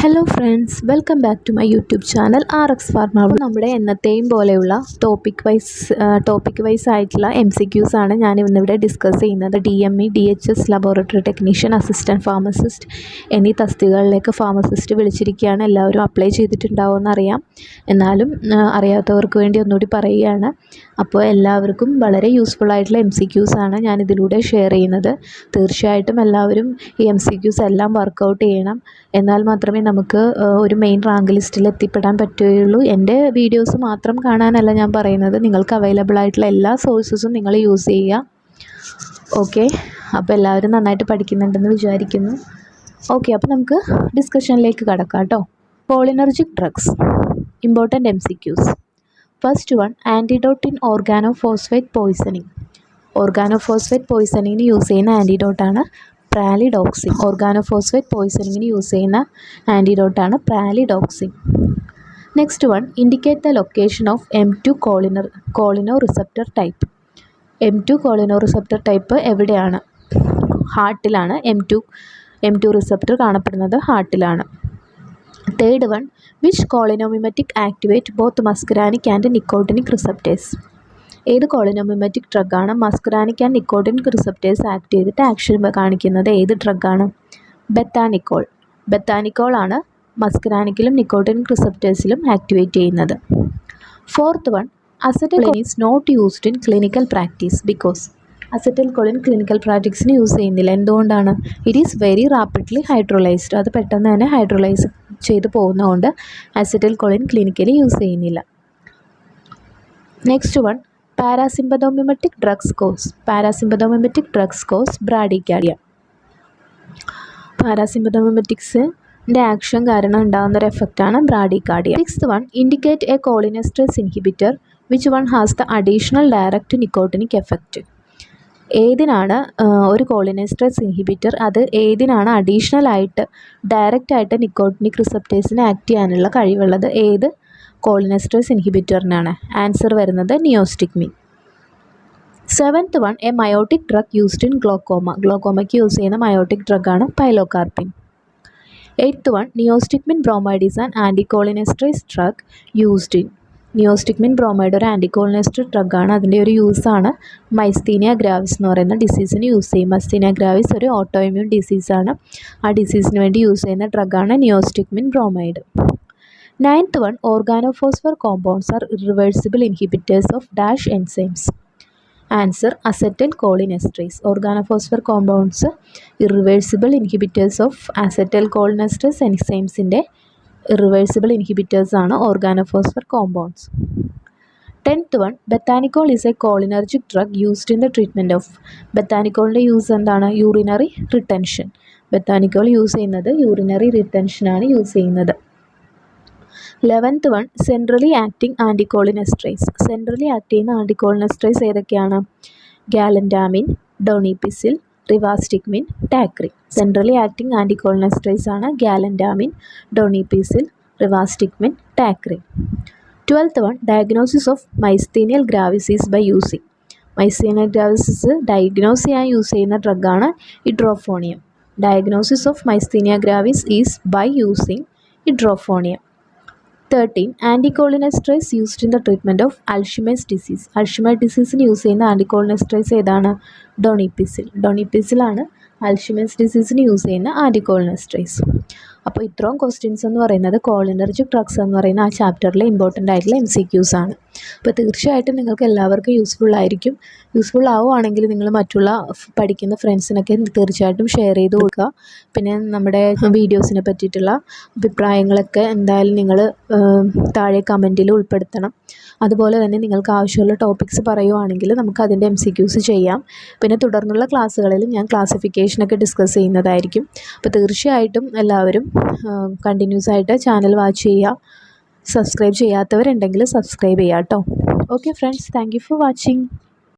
Hello friends, welcome back to my YouTube channel RX Pharma. നമ്മുടെ എന്നത്തെയും പോലെയുള്ള topic wise ആയിട്ടുള്ള MCQs ആണ് ഞാൻ ഇന്നിവിടെ ഡിസ്കസ് ചെയ്യുന്നത്. DME, DHS, laboratory technician, assistant pharmacist എന്നീ തസ്തികകളിലേക്ക് ഫാർമസിസ്റ്റ് വിളിച്ചിരിക്കുകയാണ്. എല്ലാവരും അപ്ലൈ ചെയ്തിട്ടുണ്ടാവുമെന്ന് അറിയാം, എന്നാലും അറിയാത്തവർക്ക് വേണ്ടി ഒന്നുകൂടി പറയുകയാണ്. അപ്പോൾ എല്ലാവർക്കും വളരെ യൂസ്ഫുൾ ആയിട്ടുള്ള MCQs ആണ് ഞാൻ ഇതിലൂടെ ഷെയർ ചെയ്യുന്നത്. തീർച്ചയായിട്ടും എല്ലാവരും ഈ MCQs എല്ലാം വർക്കൗട്ട് ചെയ്യണം. എന്നാൽ മാത്രമേ നമുക്ക് ഒരു മെയിൻ റാങ്ക് ലിസ്റ്റിൽ എത്തിപ്പെടാൻ പറ്റുകയുള്ളൂ. എൻ്റെ വീഡിയോസ് മാത്രം കാണാനല്ല ഞാൻ പറയുന്നത്, നിങ്ങൾക്ക് അവൈലബിൾ ആയിട്ടുള്ള എല്ലാ സോഴ്സസും നിങ്ങൾ യൂസ് ചെയ്യുക. ഓക്കെ, അപ്പോൾ എല്ലാവരും നന്നായിട്ട് പഠിക്കുന്നുണ്ടെന്ന് വിചാരിക്കുന്നു. ഓക്കെ, അപ്പോൾ നമുക്ക് ഡിസ്കഷനിലേക്ക് കടക്കാം കേട്ടോ. Cholinergic drugs, important MCQs. First one, antidote in organophosphate poisoning. Organophosphate പോയ്സണിങ്ങിന് യൂസ് ചെയ്യുന്ന ആൻറ്റിഡോട്ടാണ് പ്രാലിഡോക്സിൻ. ഓർഗാനോഫോസ്ഫേറ്റ് പോയ്സണിങ്ങിന് യൂസ് ചെയ്യുന്ന ആൻറ്റിഡോട്ടാണ് pralidoxime. Next one, indicate the location of M2 cholino receptor type. M2 cholino receptor type എവിടെയാണ്? ഹാർട്ടിലാണ് M2 റിസപ്റ്റർ കാണപ്പെടുന്നത്, ഹാർട്ടിലാണ്. Third one, which cholinomimetic activate both muscarinic and nicotinic receptors. ഏത് കോളിനോമിമെറ്റിക് ഡ്രഗാണ് muscarinic and nicotinic receptors act ചെയ്തിട്ട് action കാണിക്കുന്നത്? ഏത് ഡ്രഗാണ്? ബെത്താനിക്കോൾ. ബെത്താനിക്കോളാണ് മസ്കരാനിക്കിലും നിക്കോട്ടിനിക് റിസപ്റ്റേഴ്സിലും ആക്ടിവേറ്റ് ചെയ്യുന്നത്. Fourth one, acetylcholine is not used in clinical practice because. Acetylcholine clinical പ്രാക്ടീസിന് യൂസ് ചെയ്യുന്നില്ല. എന്തുകൊണ്ടാണ്? It is very rapidly hydrolysed. അത് പെട്ടെന്ന് തന്നെ ഹൈഡ്രോളൈസ് ചെയ്ത് പോകുന്നതുകൊണ്ട് അസറ്റൈൽകോളിൻ ക്ലിനിക്കലി യൂസ് ചെയ്യുന്നില്ല. Next one, parasympathomimetic drugs cause. Parasympathomimetic drugs cause bradycardia. പാരാസിമ്പതോമിമെറ്റിക്സിൻ്റെ ആക്ഷൻ കാരണം ഉണ്ടാകുന്ന ഒരു എഫക്റ്റാണ് bradycardia. Sixth one, indicate a cholinesterase inhibitor which one has the additional direct nicotinic effect. ഏതിനാണ് ഒരു കോളിനെസ്റ്റേസ് ഇൻഹിബിറ്റർ, അത് ഏതിനാണ് അഡീഷണൽ ആയിട്ട് ഡയറക്റ്റ് ആയിട്ട് നിക്കോട്ടിനിക് റിസപ്റ്റേഴ്സിനെ ആക്ട് ചെയ്യാനുള്ള കഴിവുള്ളത്? ഏത് കോളിനെസ്റ്റേസ് ഇൻഹിബിറ്ററിനാണ്? ആൻസർ വരുന്നത് neostigmine. Seventh one, a miotic drug used in glaucoma. ഗ്ലോക്കോമയ്ക്ക് യൂസ് ചെയ്യുന്ന മയോട്ടിക് ഡ്രഗാണ് pilocarpine. Eighth one, neostigmine bromide is an anticholinesterase drug used in. Neostigmine bromide ഒരു ആൻറ്റികോളിനെസ്റ്റേസ് ഡ്രഗാണ്. അതിൻ്റെ ഒരു യൂസാണ് മൈസ്തീനിയ ഗ്രാവിസ് എന്ന് പറയുന്ന ഡിസീസിന് യൂസ് ചെയ്യും. മൈസ്തീനിയ ഗ്രാവിസ് ഒരു ഓട്ടോ ഇമ്മ്യൂൺ ഡിസീസാണ്. ആ ഡിസീസിന് വേണ്ടി യൂസ് ചെയ്യുന്ന ഡ്രഗാണ് neostigmine bromide. Ninth one, organophosphorus compounds are irreversible inhibitors of dash enzymes. Answer acetyl cholinesterase. Organophosphorus compounds irreversible inhibitors of acetyl cholinesterase എൻസൈംസിൻ്റെ ഇറിവേഴ്സിബിൾ ഇൻഹിബിറ്റേഴ്സ് ആണ് organophosphorus compounds. Tenth one, bethanechol is a cholinergic drug used in the treatment of. ബെത്താനിക്കോളിൻ്റെ use എന്താണ്? Urinary retention. Bethanechol use ചെയ്യുന്നത് urinary റിട്ടൻഷനാണ് use ചെയ്യുന്നത്. 11th one, centrally acting anticholinesterase. Centrally act ചെയ്യുന്ന anticholinesterase ഏതൊക്കെയാണ്? ഗാലൻഡാമിൻ, donepezil, rivastigmine, ടാക്രിൻ. Centrally acting anticholinesterase ആണ് galantamine, donepezil, rivastigmine, tacrine. 12th one, diagnosis of myasthenia gravis is by using. Myasthenia gravis diagnose ചെയ്യാൻ use ചെയ്യുന്ന ഡ്രഗാണ് edrophonium. Diagnosis of myasthenia gravis is by using edrophonium. 13, anticholinesterase used in the treatment of Alzheimer's disease. Alzheimer's ഡിസീസിന് use ചെയ്യുന്ന anticholinesterase ഏതാണ്? ഡോണിപ്പിസിൽ. ഡോണിപ്പിസിലാണ് Alzheimer's ഡിസീസിന് use ചെയ്യുന്ന ആൻറ്റികോളിനെസ്റ്റേസ്. അപ്പോൾ ഇത്രയും ക്വസ്റ്റ്യൻസ് എന്ന് പറയുന്നത് കോളിനർജിക് ഡ്രഗ്സ് എന്ന് പറയുന്ന ആ ചാപ്റ്ററിലെ ഇമ്പോർട്ടൻ്റ് ആയിട്ടുള്ള MCQs ആണ്. അപ്പോൾ തീർച്ചയായിട്ടും നിങ്ങൾക്ക് എല്ലാവർക്കും യൂസ്ഫുൾ ആയിരിക്കും. യൂസ്ഫുൾ ആവുകയാണെങ്കിൽ നിങ്ങൾ മറ്റുള്ള പഠിക്കുന്ന ഫ്രണ്ട്സിനൊക്കെ തീർച്ചയായിട്ടും ഷെയർ ചെയ്ത് കൊടുക്കുക. പിന്നെ നമ്മുടെ വീഡിയോസിനെ പറ്റിയിട്ടുള്ള അഭിപ്രായങ്ങളൊക്കെ എന്തായാലും നിങ്ങൾ താഴെ കമൻറ്റിൽ ഉൾപ്പെടുത്തണം. അതുപോലെ തന്നെ നിങ്ങൾക്ക് ആവശ്യമുള്ള ടോപ്പിക്സ് പറയുവാണെങ്കിൽ നമുക്ക് അതിൻ്റെ MCQs ചെയ്യാം. പിന്നെ തുടർന്നുള്ള ക്ലാസ്സുകളിൽ ഞാൻ ക്ലാസിഫിക്കേഷനൊക്കെ ഡിസ്കസ് ചെയ്യുന്നതായിരിക്കും. അപ്പോൾ തീർച്ചയായിട്ടും എല്ലാവരും കണ്ടിന്യൂസ് ആയിട്ട് ചാനൽ വാച്ച് ചെയ്യുക. സബ്സ്ക്രൈബ് ചെയ്യാത്തവരുണ്ടെങ്കിൽ സബ്സ്ക്രൈബ് ചെയ്യുക കേട്ടോ. Okay friends, thank you for watching.